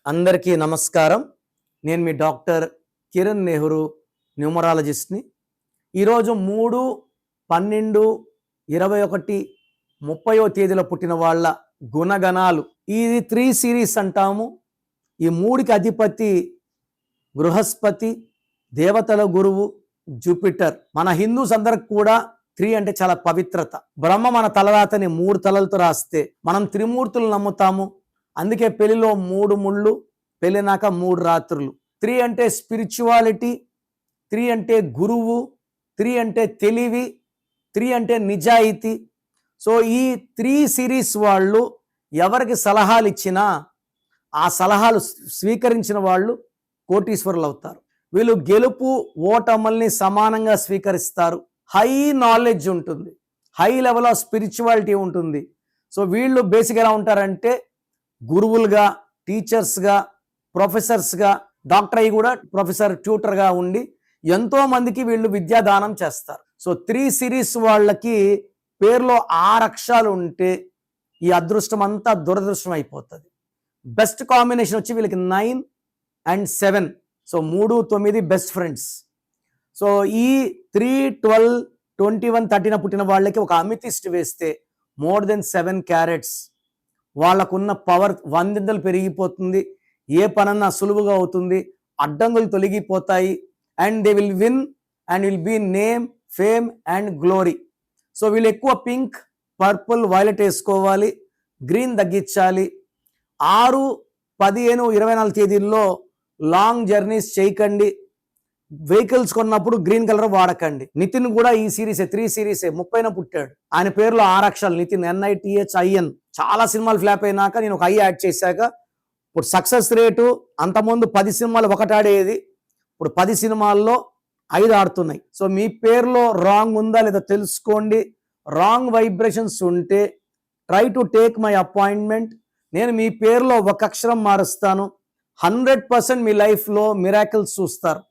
అందరికీ నమస్కారం. నేను మీ డాక్టర్ కిరణ్ నెహ్రూ, న్యూమరాలజిస్ట్ని. ఈరోజు 3, 12, 21, 30వ తేదీలో పుట్టిన వాళ్ళ గుణగణాలు. ఇది 3 సిరీస్ అంటాము. ఈ 3కి అధిపతి బృహస్పతి, దేవతల గురువు జూపిటర్. మన హిందూస్ అందరికి కూడా 3 అంటే చాలా పవిత్రత. బ్రహ్మ మన తలరాతని 3 తలలతో రాస్తే మనం త్రిమూర్తులు నమ్ముతాము. అందుకే పెళ్లిలో 3 ముళ్ళు, పెళ్ళినాక 3 రాత్రులు. 3 అంటే స్పిరిచువాలిటీ, 3 అంటే గురువు, 3 అంటే తెలివి, 3 అంటే నిజాయితీ. సో ఈ 3 సిరీస్ వాళ్ళు ఎవరికి సలహాలు ఇచ్చినా ఆ సలహాలు స్వీకరించిన వాళ్ళు కోటీశ్వరులు అవుతారు. వీళ్ళు గెలుపు ఓటముల్ని సమానంగా స్వీకరిస్తారు. హై నాలెడ్జ్ ఉంటుంది, హై లెవెల్ ఆఫ్ స్పిరిచువాలిటీ ఉంటుంది. సో వీళ్ళు బేసిక్ ఎలా ఉంటారంటే గురువులుగా, టీచర్స్గా, ప్రొఫెసర్స్గా, డాక్టర్ అయ్యి కూడా ప్రొఫెసర్ ట్యూటర్గా ఉండి ఎంతోమందికి వీళ్ళు విద్యాదానం చేస్తారు. సో 3 సిరీస్ వాళ్ళకి పేరులో 6 అక్షరాలు ఉంటే ఈ అదృష్టం అంతా దురదృష్టం అయిపోతుంది. బెస్ట్ కాంబినేషన్ వచ్చి వీళ్ళకి 9 and 7. So 3, 9 best friends. So ఈ 3, 12, 21, 13 పుట్టిన వాళ్ళకి ఒక అమితిస్ట్ వేస్తే మోర్ దెన్ 7 క్యారెట్స్ వాళ్ళకున్న పవర్ 100 పెరిగిపోతుంది. ఏ పనన్నా సులువుగా అవుతుంది, అడ్డంకులు తొలగిపోతాయి. And they will win and will be name, fame and glory. So వీళ్ళు ఎక్కువ పింక్, పర్పుల్, వైలెట్ వేసుకోవాలి, గ్రీన్ తగ్గించాలి. 6, 15, 24 తేదీల్లో లాంగ్ జర్నీస్ చేయకండి. వెహికల్స్ కొన్నప్పుడు గ్రీన్ కలర్ వాడకండి. నితిన్ కూడా ఈ సిరీసే, 3 సిరీసే, 30న పుట్టాడు. ఆయన పేరులో 6 అక్షరాలు నితిన్, NITHIN. చాలా సినిమాలు ఫ్లాప్ అయినాక నేను ఒక ఐ యాడ్ చేశాక ఇప్పుడు సక్సెస్ రేటు అంతకుముందు 10 సినిమాలు ఒకటి ఆడేది, ఇప్పుడు 10 సినిమాల్లో 5 ఆడుతున్నాయి. సో మీ పేరులో రాంగ్ ఉందా లేదా తెలుసుకోండి. రాంగ్ వైబ్రేషన్స్ ఉంటే try to take my appointment. నేను మీ పేరులో ఒక అక్షరం మారుస్తాను. 100% మీ లైఫ్లో మిరాకిల్స్ చూస్తారు.